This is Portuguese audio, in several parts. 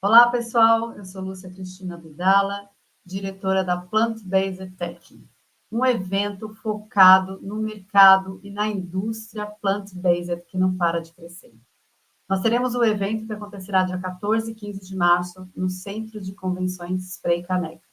Olá, pessoal. Eu sou Lúcia Cristina Vidala, diretora da Plant-Based Tech, um evento focado no mercado e na indústria plant-based que não para de crescer. Nós teremos o evento que acontecerá dia 14 e 15 de março no Centro de Convenções Spray Caneca.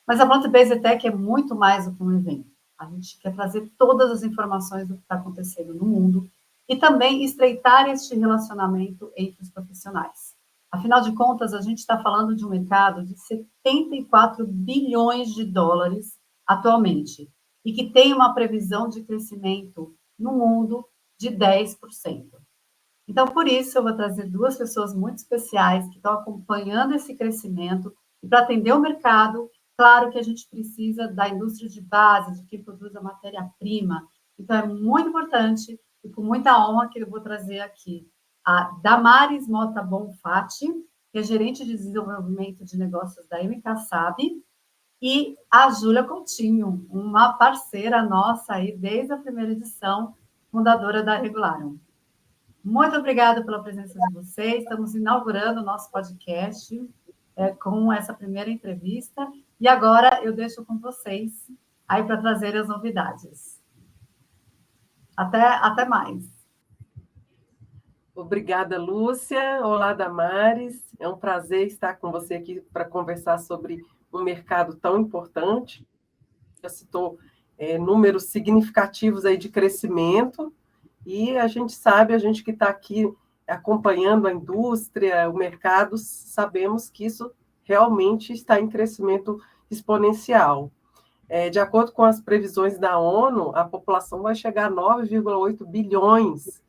Mas a Plant-Based Tech é muito mais do que um evento. A gente quer trazer todas as informações do que está acontecendo no mundo e também estreitar este relacionamento entre os profissionais. Afinal de contas, a gente está falando de um mercado de 74 bilhões de dólares atualmente e que tem uma previsão de crescimento no mundo de 10%. Então, por isso, eu vou trazer duas pessoas muito especiais que estão acompanhando esse crescimento e para atender o mercado, claro que a gente precisa da indústria de base, de quem produz a matéria-prima. Então, é muito importante e com muita honra que eu vou trazer aqui a Damares Mota Bonfatti, que é gerente de desenvolvimento de negócios da MKSAB, e a Júlia Coutinho, uma parceira nossa aí desde a primeira edição, fundadora da Regularium. Muito obrigada pela presença de vocês. Estamos inaugurando o nosso podcast com essa primeira entrevista. E agora eu deixo com vocês aí para trazer as novidades. Até mais. Obrigada, Lúcia. Olá, Damares. É um prazer estar com você aqui para conversar sobre um mercado tão importante. Já citou números significativos aí de crescimento, e a gente sabe, a gente que está aqui acompanhando a indústria, o mercado, sabemos que isso realmente está em crescimento exponencial. De acordo com as previsões da ONU, a população vai chegar a 9,8 bilhões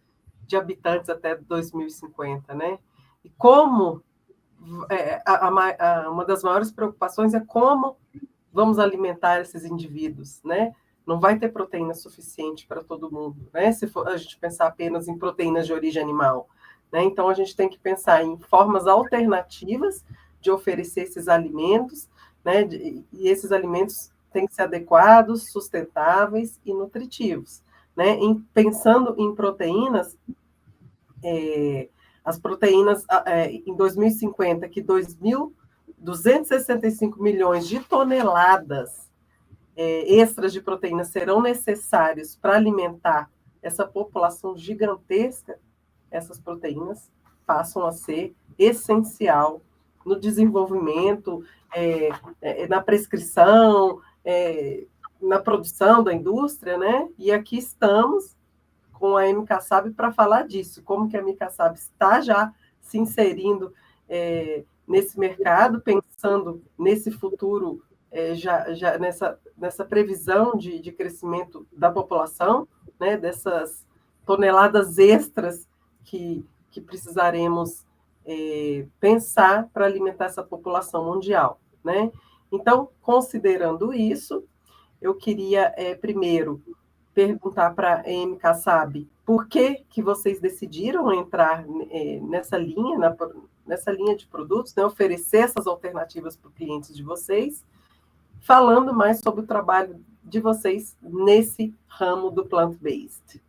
de habitantes até 2050, né? E como uma das maiores preocupações é como vamos alimentar esses indivíduos, né? Não vai ter proteína suficiente para todo mundo, né? Se for a gente pensar apenas em proteínas de origem animal, né? Então a gente tem que pensar em formas alternativas de oferecer esses alimentos, né? E esses alimentos têm que ser adequados, sustentáveis e nutritivos, né? Pensando em proteínas, as proteínas em 2050, que 265 milhões de toneladas extras de proteínas serão necessários para alimentar essa população gigantesca. Essas proteínas passam a ser essencial no desenvolvimento, na prescrição, na produção da indústria, né? E aqui estamos com a MKSAB para falar disso, como que a MKSAB está já se inserindo nesse mercado, pensando nesse futuro, já nessa previsão de crescimento da população, né, dessas toneladas extras que precisaremos pensar para alimentar essa população mundial, né? Então, considerando isso, eu queria primeiro perguntar para a MKSAB por que vocês decidiram entrar nessa linha de produtos, né, oferecer essas alternativas para os clientes de vocês, falando mais sobre o trabalho de vocês nesse ramo do plant-based.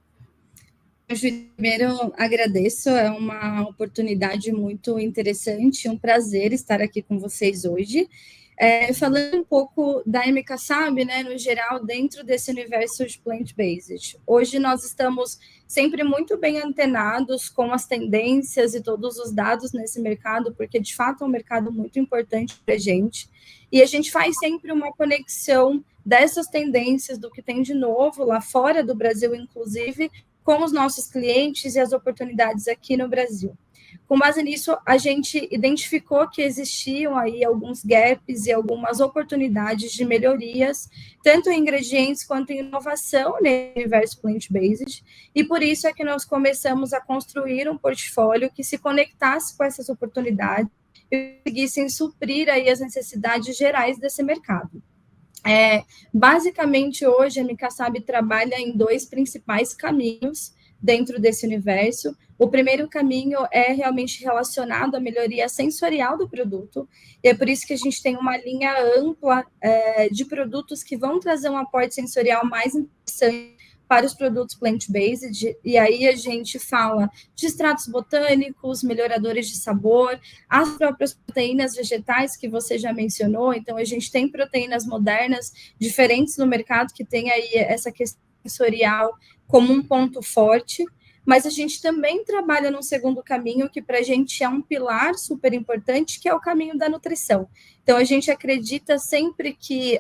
Primeiro, agradeço, é uma oportunidade muito interessante, um prazer estar aqui com vocês hoje. Falando um pouco da MKSAB, né, no geral, dentro desse universo de plant-based. Hoje nós estamos sempre muito bem antenados com as tendências e todos os dados nesse mercado, porque de fato é um mercado muito importante para a gente. E a gente faz sempre uma conexão dessas tendências, do que tem de novo lá fora do Brasil, inclusive, com os nossos clientes e as oportunidades aqui no Brasil. Com base nisso, a gente identificou que existiam aí alguns gaps e algumas oportunidades de melhorias, tanto em ingredientes quanto em inovação no universo plant-based, e por isso é que nós começamos a construir um portfólio que se conectasse com essas oportunidades e conseguissem suprir aí as necessidades gerais desse mercado. Basicamente, hoje, a MKSAB trabalha em dois principais caminhos dentro desse universo. O primeiro caminho é realmente relacionado à melhoria sensorial do produto, e é por isso que a gente tem uma linha ampla de produtos que vão trazer um aporte sensorial mais interessante para os produtos plant-based, e aí a gente fala de extratos botânicos, melhoradores de sabor, as próprias proteínas vegetais que você já mencionou, então a gente tem proteínas modernas diferentes no mercado que tem aí essa questão sensorial como um ponto forte, mas a gente também trabalha num segundo caminho que para a gente é um pilar super importante, que é o caminho da nutrição. Então, a gente acredita sempre que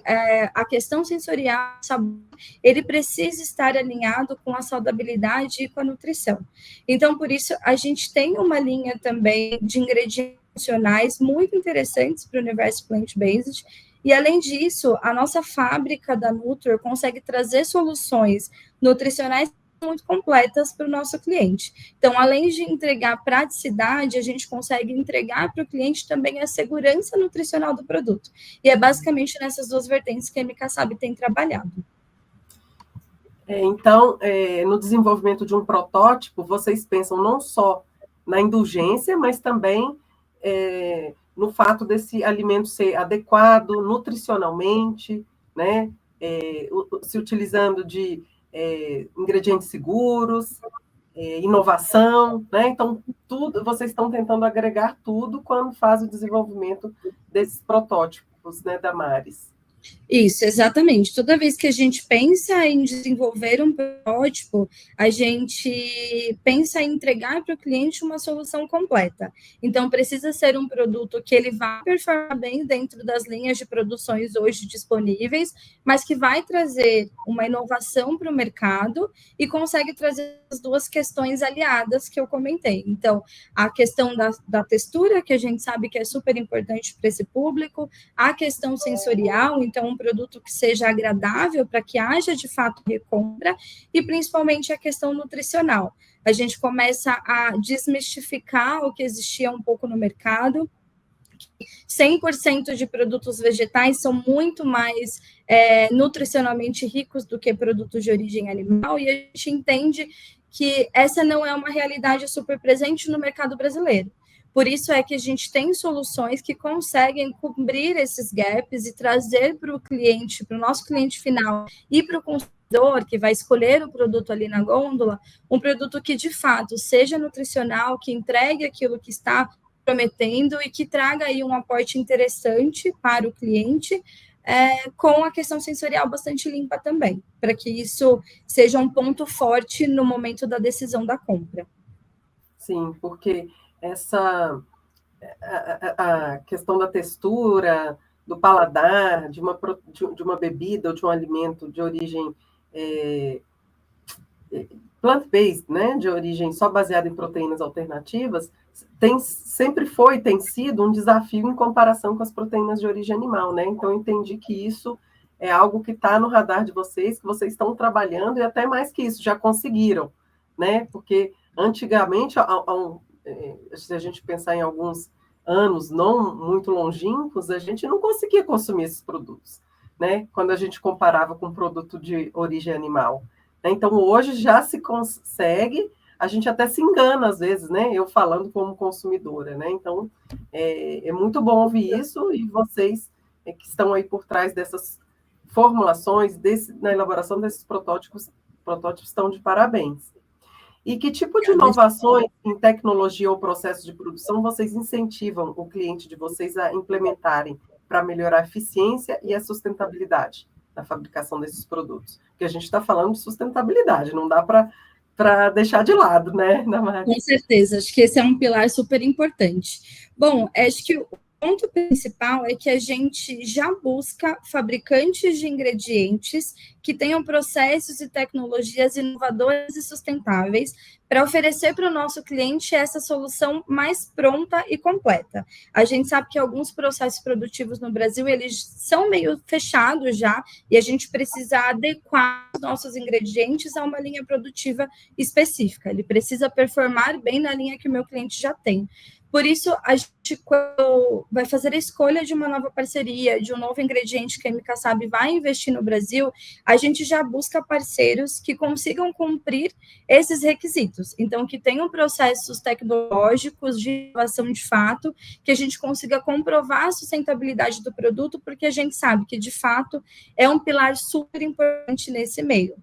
a questão sensorial, sabor, ele precisa estar alinhado com a saudabilidade e com a nutrição. Então, por isso, a gente tem uma linha também de ingredientes funcionais muito interessantes para o universo plant-based, e, além disso, a nossa fábrica da Nutror consegue trazer soluções nutricionais muito completas para o nosso cliente. Então, além de entregar praticidade, a gente consegue entregar para o cliente também a segurança nutricional do produto. E é basicamente nessas duas vertentes que a MKSAB tem trabalhado. Então, no desenvolvimento de um protótipo, vocês pensam não só na indulgência, mas também no fato desse alimento ser adequado nutricionalmente, né? Se utilizando de ingredientes seguros, inovação, né? Então, tudo, vocês estão tentando agregar tudo quando faz o desenvolvimento desses protótipos, né, Damares? Isso, exatamente. Toda vez que a gente pensa em desenvolver um protótipo, a gente pensa em entregar para o cliente uma solução completa. Então, precisa ser um produto que ele vai performar bem dentro das linhas de produções hoje disponíveis, mas que vai trazer uma inovação para o mercado e consegue trazer as duas questões aliadas que eu comentei. Então, a questão da textura, que a gente sabe que é super importante para esse público, a questão sensorial, então, um produto que seja agradável para que haja, de fato, recompra, e principalmente a questão nutricional. A gente começa a desmistificar o que existia um pouco no mercado. 100% de produtos vegetais são muito mais nutricionalmente ricos do que produtos de origem animal, e a gente entende que essa não é uma realidade super presente no mercado brasileiro. Por isso é que a gente tem soluções que conseguem cobrir esses gaps e trazer para o cliente, para o nosso cliente final e para o consumidor que vai escolher o produto ali na gôndola, um produto que de fato seja nutricional, que entregue aquilo que está prometendo e que traga aí um aporte interessante para o cliente, com a questão sensorial bastante limpa também, para que isso seja um ponto forte no momento da decisão da compra. Sim, porque a questão da textura, do paladar, de uma bebida ou de um alimento de origem plant-based, né, de origem só baseada em proteínas alternativas, sempre tem sido um desafio em comparação com as proteínas de origem animal, né? Então, eu entendi que isso é algo que está no radar de vocês, que vocês estão trabalhando, e até mais que isso, já conseguiram, né? Porque antigamente, se a gente pensar em alguns anos não muito longínquos, a gente não conseguia consumir esses produtos, né? Quando a gente comparava com produto de origem animal. Então, hoje já se consegue, a gente até se engana às vezes, né? Eu falando como consumidora, né? Então, é muito bom ouvir isso, e vocês que estão aí por trás dessas formulações, na elaboração desses protótipos estão de parabéns. E que tipo de inovações em tecnologia ou processo de produção vocês incentivam o cliente de vocês a implementarem para melhorar a eficiência e a sustentabilidade na fabricação desses produtos? Porque a gente está falando de sustentabilidade, não dá para deixar de lado, né, Damares? Com certeza, acho que esse é um pilar super importante. Bom, acho que o ponto principal é que a gente já busca fabricantes de ingredientes que tenham processos e tecnologias inovadoras e sustentáveis para oferecer para o nosso cliente essa solução mais pronta e completa. A gente sabe que alguns processos produtivos no Brasil, eles são meio fechados já, e a gente precisa adequar os nossos ingredientes a uma linha produtiva específica. Ele precisa performar bem na linha que o meu cliente já tem. Por isso, a gente, quando vai fazer a escolha de uma nova parceria, de um novo ingrediente que a MKSAB vai investir no Brasil, a gente já busca parceiros que consigam cumprir esses requisitos. Então, que tenham processos tecnológicos de inovação de fato, que a gente consiga comprovar a sustentabilidade do produto, porque a gente sabe que, de fato, é um pilar super importante nesse meio.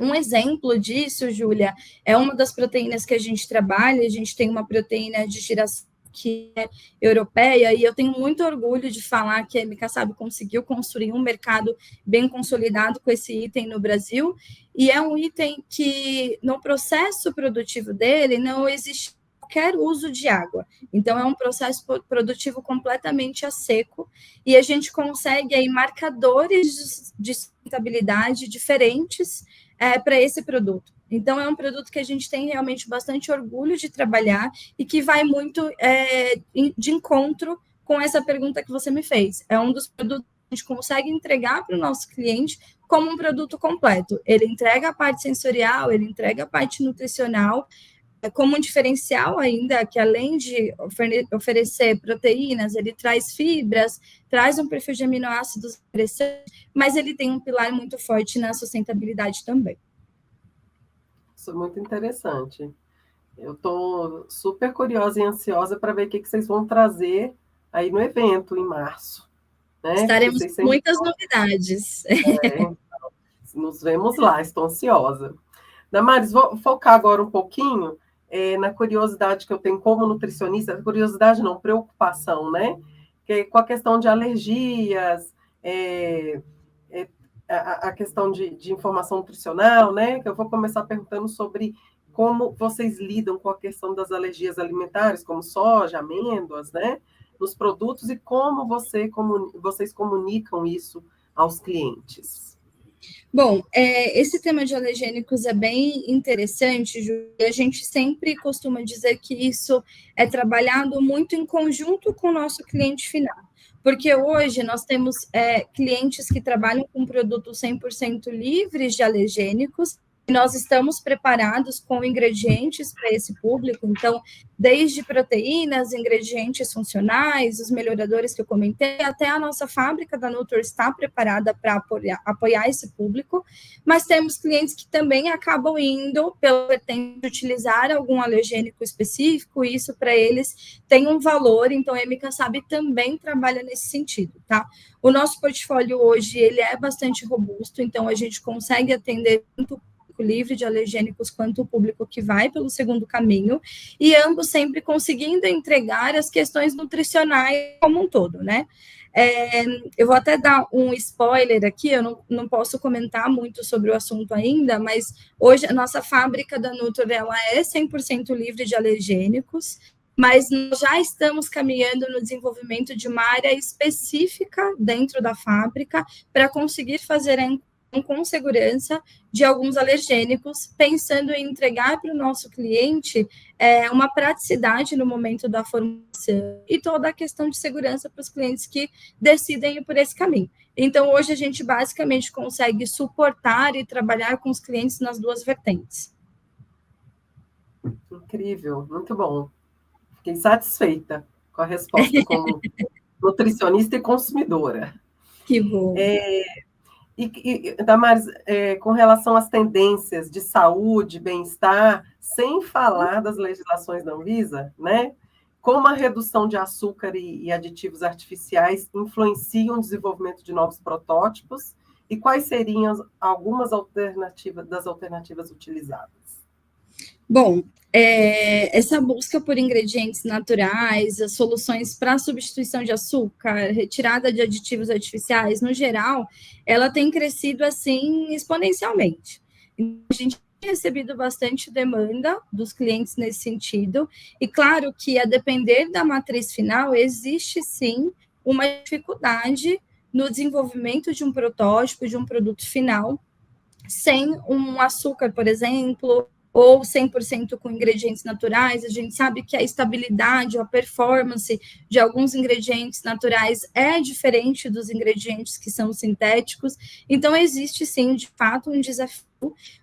Um exemplo disso, Júlia, é uma das proteínas que a gente trabalha. A gente tem uma proteína de girassol que é europeia, e eu tenho muito orgulho de falar que a MK Sabe conseguiu construir um mercado bem consolidado com esse item no Brasil, e é um item que, no processo produtivo dele, não existe qualquer uso de água. Então, é um processo produtivo completamente a seco, e a gente consegue aí marcadores de sustentabilidade diferentes para esse produto. Então, é um produto que a gente tem realmente bastante orgulho de trabalhar e que vai muito de encontro com essa pergunta que você me fez. É um dos produtos que a gente consegue entregar para o nosso cliente como um produto completo. Ele entrega a parte sensorial, ele entrega a parte nutricional, como um diferencial ainda, que além de oferecer proteínas, ele traz fibras, traz um perfil de aminoácidos interessante, mas ele tem um pilar muito forte na sustentabilidade também. Isso é muito interessante. Eu estou super curiosa e ansiosa para ver o que vocês vão trazer aí no evento, em março. Né? Estaremos com muitas novidades. Nos vemos lá, estou ansiosa. Damares, vou focar agora um pouquinho na curiosidade que eu tenho como nutricionista, curiosidade não, preocupação, né? Que com a questão de alergias, a questão de informação nutricional, né? Que eu vou começar perguntando sobre como vocês lidam com a questão das alergias alimentares, como soja, amêndoas, né? Nos produtos, e como vocês comunicam isso aos clientes. Bom, esse tema de alergênicos é bem interessante, Ju. A gente sempre costuma dizer que isso é trabalhado muito em conjunto com o nosso cliente final, porque hoje nós temos clientes que trabalham com produtos 100% livres de alergênicos, e nós estamos preparados com ingredientes para esse público, então, desde proteínas, ingredientes funcionais, os melhoradores que eu comentei, até a nossa fábrica da Nutor está preparada para apoiar esse público, mas temos clientes que também acabam indo pelo vertente de utilizar algum alergênico específico, e isso para eles tem um valor, então a MK Sabe também trabalha nesse sentido, tá? O nosso portfólio hoje, ele é bastante robusto, então a gente consegue atender tanto livre de alergênicos quanto o público que vai pelo segundo caminho, e ambos sempre conseguindo entregar as questões nutricionais como um todo, né? Eu vou até dar um spoiler aqui, eu não posso comentar muito sobre o assunto ainda, mas hoje a nossa fábrica da Nutor, ela é 100% livre de alergênicos, mas nós já estamos caminhando no desenvolvimento de uma área específica dentro da fábrica para conseguir fazer a com segurança de alguns alergênicos, pensando em entregar para o nosso cliente uma praticidade no momento da formulação e toda a questão de segurança para os clientes que decidem ir por esse caminho. Então, hoje a gente basicamente consegue suportar e trabalhar com os clientes nas duas vertentes. Incrível, muito bom. Fiquei satisfeita com a resposta como nutricionista e consumidora. Que bom. E Damares, com relação às tendências de saúde, bem-estar, sem falar das legislações da Anvisa, né? Como a redução de açúcar e aditivos artificiais influenciam o desenvolvimento de novos protótipos, e quais seriam algumas alternativas utilizadas? Bom, essa busca por ingredientes naturais, as soluções para substituição de açúcar, retirada de aditivos artificiais, no geral, ela tem crescido assim exponencialmente. A gente tem recebido bastante demanda dos clientes nesse sentido, e claro que, a depender da matriz final, existe sim uma dificuldade no desenvolvimento de um protótipo, de um produto final, sem um açúcar, por exemplo, ou 100% com ingredientes naturais. A gente sabe que a estabilidade, a performance de alguns ingredientes naturais é diferente dos ingredientes que são sintéticos. Então, existe, sim, de fato, um desafio,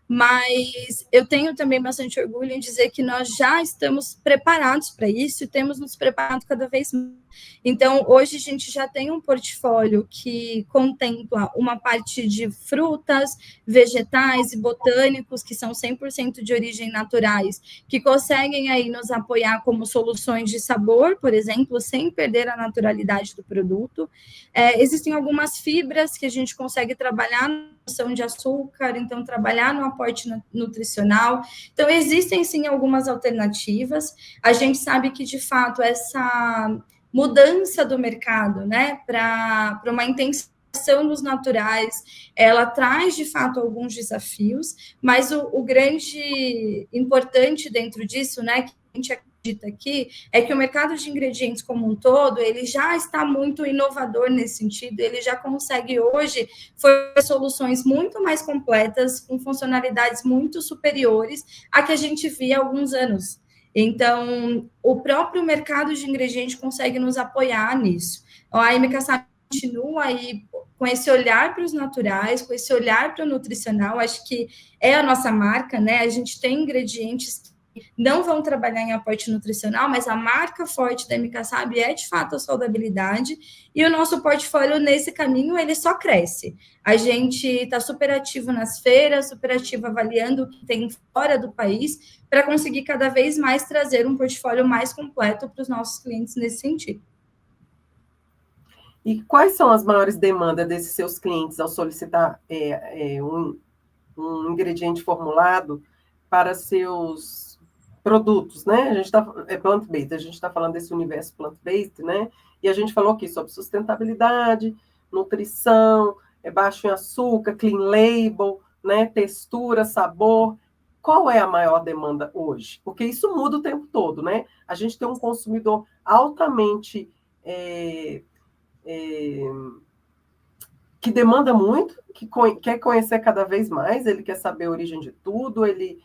mas eu tenho também bastante orgulho em dizer que nós já estamos preparados para isso e temos nos preparado cada vez mais. Então, hoje a gente já tem um portfólio que contempla uma parte de frutas, vegetais e botânicos, que são 100% de origem naturais, que conseguem aí nos apoiar como soluções de sabor, por exemplo, sem perder a naturalidade do produto. Existem algumas fibras que a gente consegue trabalhar na redução de açúcar, então trabalhar trabalhar no aporte nutricional. Então, existem, sim, algumas alternativas. A gente sabe que, de fato, essa mudança do mercado, né, para uma intensificação dos naturais, ela traz, de fato, alguns desafios, mas o grande importante dentro disso, né, que a gente acredita aqui, é que o mercado de ingredientes como um todo, ele já está muito inovador nesse sentido, ele já consegue hoje fornecer soluções muito mais completas, com funcionalidades muito superiores a que a gente via há alguns anos. Então, o próprio mercado de ingredientes consegue nos apoiar nisso. A MK Sabe continua aí com esse olhar para os naturais, com esse olhar para o nutricional, acho que é a nossa marca, né? A gente tem ingredientes que não vão trabalhar em aporte nutricional, mas a marca forte da MK Sabe é, de fato, a saudabilidade, e o nosso portfólio, nesse caminho, ele só cresce. A gente está super ativo nas feiras, super ativo avaliando o que tem fora do país, para conseguir cada vez mais trazer um portfólio mais completo para os nossos clientes nesse sentido. E quais são as maiores demandas desses seus clientes ao solicitar um ingrediente formulado para seus produtos, né? A gente está plant-based, a gente está falando desse universo plant-based, né? E a gente falou aqui sobre sustentabilidade, nutrição, baixo em açúcar, clean label, né? Textura, sabor. Qual é a maior demanda hoje? Porque isso muda o tempo todo, né? A gente tem um consumidor altamente que demanda muito, que quer conhecer cada vez mais, ele quer saber a origem de tudo, ele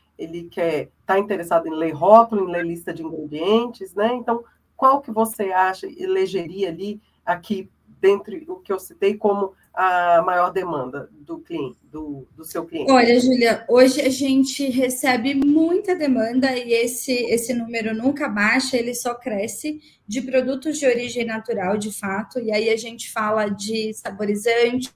quer estar interessado em ler rótulo, em ler lista de ingredientes, né? Então, qual que você acha, elegeria ali, aqui, dentre o que eu citei, como a maior demanda do cliente, do seu cliente? Olha, Júlia, hoje a gente recebe muita demanda e esse número nunca baixa, ele só cresce, de produtos de origem natural, de fato, e aí a gente fala de saborizantes,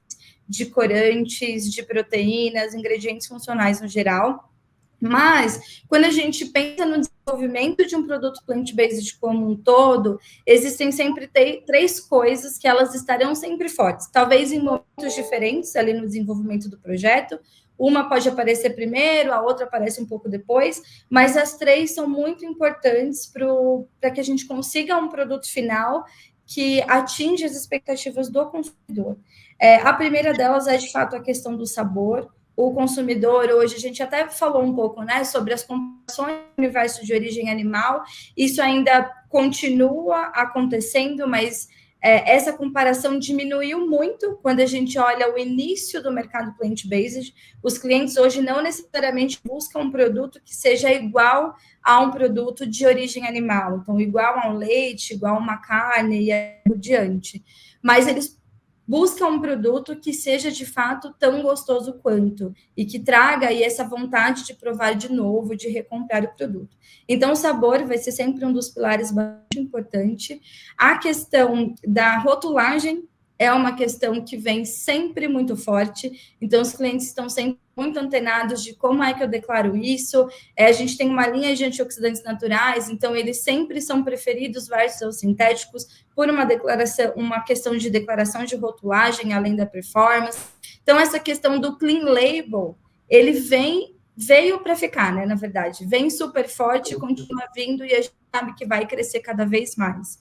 de corantes, de proteínas, ingredientes funcionais no geral. Mas, quando a gente pensa no desenvolvimento de um produto plant-based como um todo, existem sempre três coisas que elas estarão sempre fortes. Talvez em momentos diferentes ali no desenvolvimento do projeto. Uma pode aparecer primeiro, a outra aparece um pouco depois, mas as três são muito importantes para que a gente consiga um produto final que atinja as expectativas do consumidor. A primeira delas é, de fato, a questão do sabor. O consumidor hoje, a gente até falou um pouco, né, sobre as comparações no universo de origem animal, isso ainda continua acontecendo, mas essa comparação diminuiu muito quando a gente olha o início do mercado plant-based. Os clientes hoje não necessariamente buscam um produto que seja igual a um produto de origem animal, então igual a um leite, igual a uma carne e assim por diante, mas eles busca um produto que seja, de fato, tão gostoso quanto, e que traga aí essa vontade de provar de novo, de recomprar o produto. Então, o sabor vai ser sempre um dos pilares bastante importante. A questão da rotulagem é uma questão que vem sempre muito forte, então os clientes estão sempre muito antenados de como é que eu declaro isso. A gente tem uma linha de antioxidantes naturais, então eles sempre são preferidos versus os sintéticos por uma questão de declaração de rotulagem, além da performance. Então, essa questão do clean label, ele veio para ficar, né? Na verdade, vem super forte, continua vindo e a gente sabe que vai crescer cada vez mais.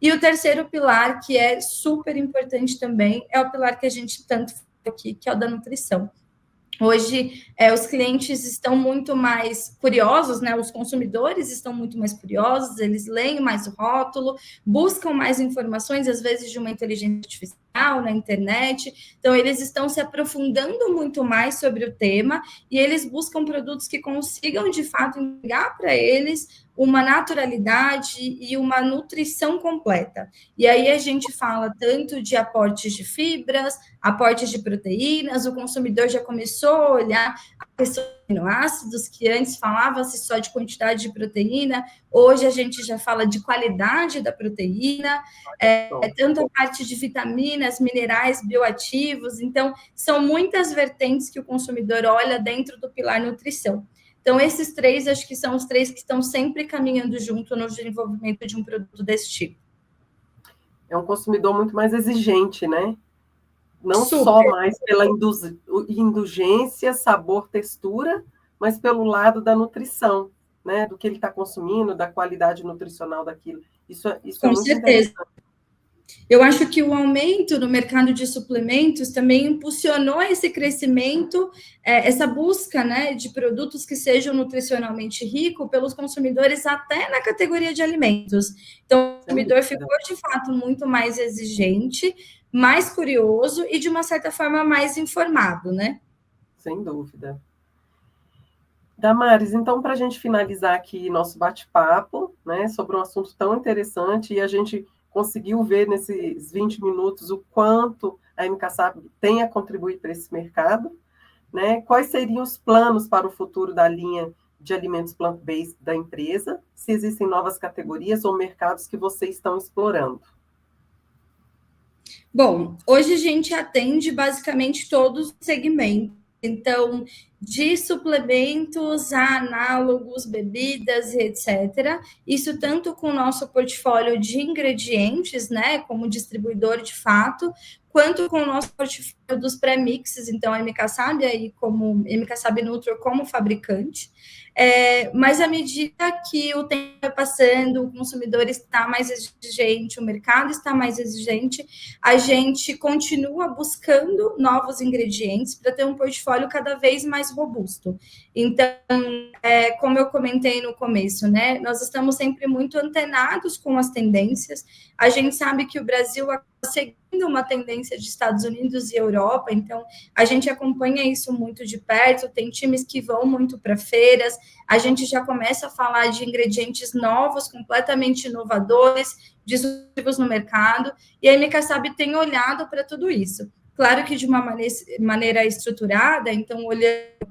E o terceiro pilar, que é super importante também, é o pilar que a gente tanto fala aqui, que é o da nutrição. Hoje, os clientes estão muito mais curiosos, né? Os consumidores estão muito mais curiosos, eles leem mais o rótulo, buscam mais informações, às vezes de uma inteligência artificial na internet. Então, eles estão se aprofundando muito mais sobre o tema e eles buscam produtos que consigam, de fato, entregar para eles uma naturalidade e uma nutrição completa. E aí a gente fala tanto de aportes de fibras, aportes de proteínas, o consumidor já começou a olhar a questão de aminoácidos, que antes falava-se só de quantidade de proteína, hoje a gente já fala de qualidade da proteína, tanto a parte de vitaminas, minerais, bioativos, então são muitas vertentes que o consumidor olha dentro do pilar nutrição. Então, esses três, acho que são os três que estão sempre caminhando junto no desenvolvimento de um produto desse tipo. É um consumidor muito mais exigente, né? Não só mais pela indulgência, sabor, textura, mas pelo lado da nutrição, né? Do que ele está consumindo, da qualidade nutricional daquilo. Isso é muito interessante. Eu acho que o aumento no mercado de suplementos também impulsionou esse crescimento, essa busca, né, de produtos que sejam nutricionalmente ricos pelos consumidores até na categoria de alimentos. Então, o consumidor ficou, de fato, muito mais exigente, mais curioso e, de uma certa forma, mais informado, né? Sem dúvida. Damares, então, para a gente finalizar aqui nosso bate-papo, né, sobre um assunto tão interessante, e a gente conseguiu ver nesses 20 minutos o quanto a MKSAB tem a contribuir para esse mercado, né? Quais seriam os planos para o futuro da linha de alimentos plant-based da empresa? Se existem novas categorias ou mercados que vocês estão explorando? Bom, hoje a gente atende basicamente todos os segmentos. Então, de suplementos a análogos, bebidas, etc. Isso tanto com o nosso portfólio de ingredientes, né, como distribuidor de fato, quanto com o nosso portfólio dos pré-mixes, então a MKSAB aí como MKSAB Nutro como fabricante. Mas à medida que o tempo vai passando, o consumidor está mais exigente, o mercado está mais exigente, a gente continua buscando novos ingredientes para ter um portfólio cada vez mais robusto. Então, como eu comentei no começo, né, nós estamos sempre muito antenados com as tendências. A gente sabe que o Brasil está seguindo uma tendência de Estados Unidos e Europa, então a gente acompanha isso muito de perto, tem times que vão muito para feiras, a gente já começa a falar de ingredientes novos, completamente inovadores, disruptivos no mercado, e a MKSAB tem olhado para tudo isso. Claro que de uma maneira estruturada, então olhando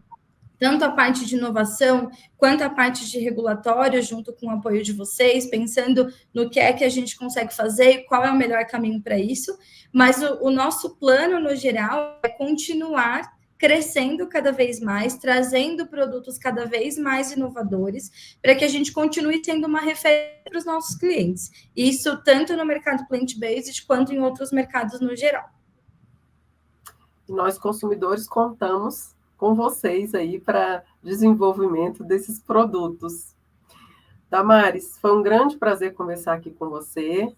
tanto a parte de inovação, quanto a parte de regulatório, junto com o apoio de vocês, pensando no que é que a gente consegue fazer e qual é o melhor caminho para isso. Mas o nosso plano, no geral, é continuar crescendo cada vez mais, trazendo produtos cada vez mais inovadores, para que a gente continue sendo uma referência para os nossos clientes. Isso tanto no mercado plant-based, quanto em outros mercados no geral. E nós, consumidores, contamos com vocês aí para desenvolvimento desses produtos. Damares, foi um grande prazer conversar aqui com você.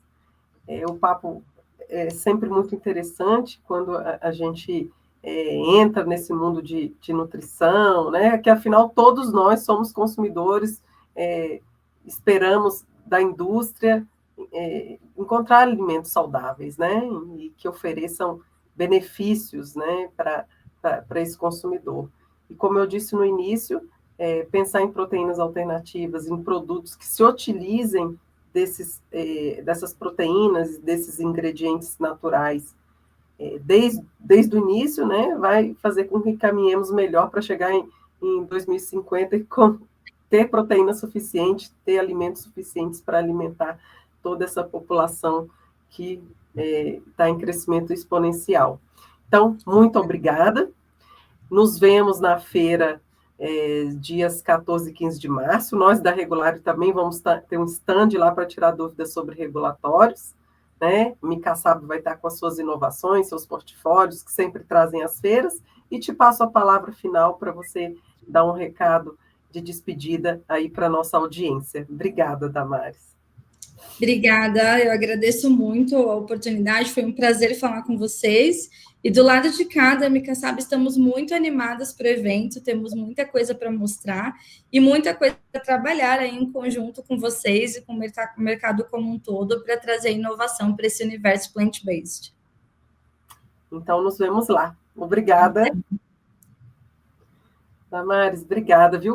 O papo é sempre muito interessante quando a gente entra nesse mundo de nutrição, né? Que afinal todos nós somos consumidores, esperamos da indústria encontrar alimentos saudáveis, né? E que ofereçam benefícios, né? Para esse consumidor. E como eu disse no início, pensar em proteínas alternativas, em produtos que se utilizem dessas proteínas, desses ingredientes naturais, desde o início, né, vai fazer com que caminhemos melhor para chegar em 2050 e ter proteína suficiente, ter alimentos suficientes para alimentar toda essa população que está em crescimento exponencial. Então, muito obrigada. Nos vemos na feira dias 14 e 15 de março. Nós da Regulari também vamos ter um stand lá para tirar dúvidas sobre regulatórios, né? O MKSAB vai estar com as suas inovações, seus portfólios, que sempre trazem as feiras, e te passo a palavra final para você dar um recado de despedida aí para a nossa audiência. Obrigada, Damares. Obrigada, eu agradeço muito a oportunidade, foi um prazer falar com vocês. E do lado de cá, da MKSAB, estamos muito animadas para o evento, temos muita coisa para mostrar e muita coisa para trabalhar aí em conjunto com vocês e com o mercado como um todo para trazer inovação para esse universo plant-based. Então, nos vemos lá. Obrigada. Damares, obrigada, viu?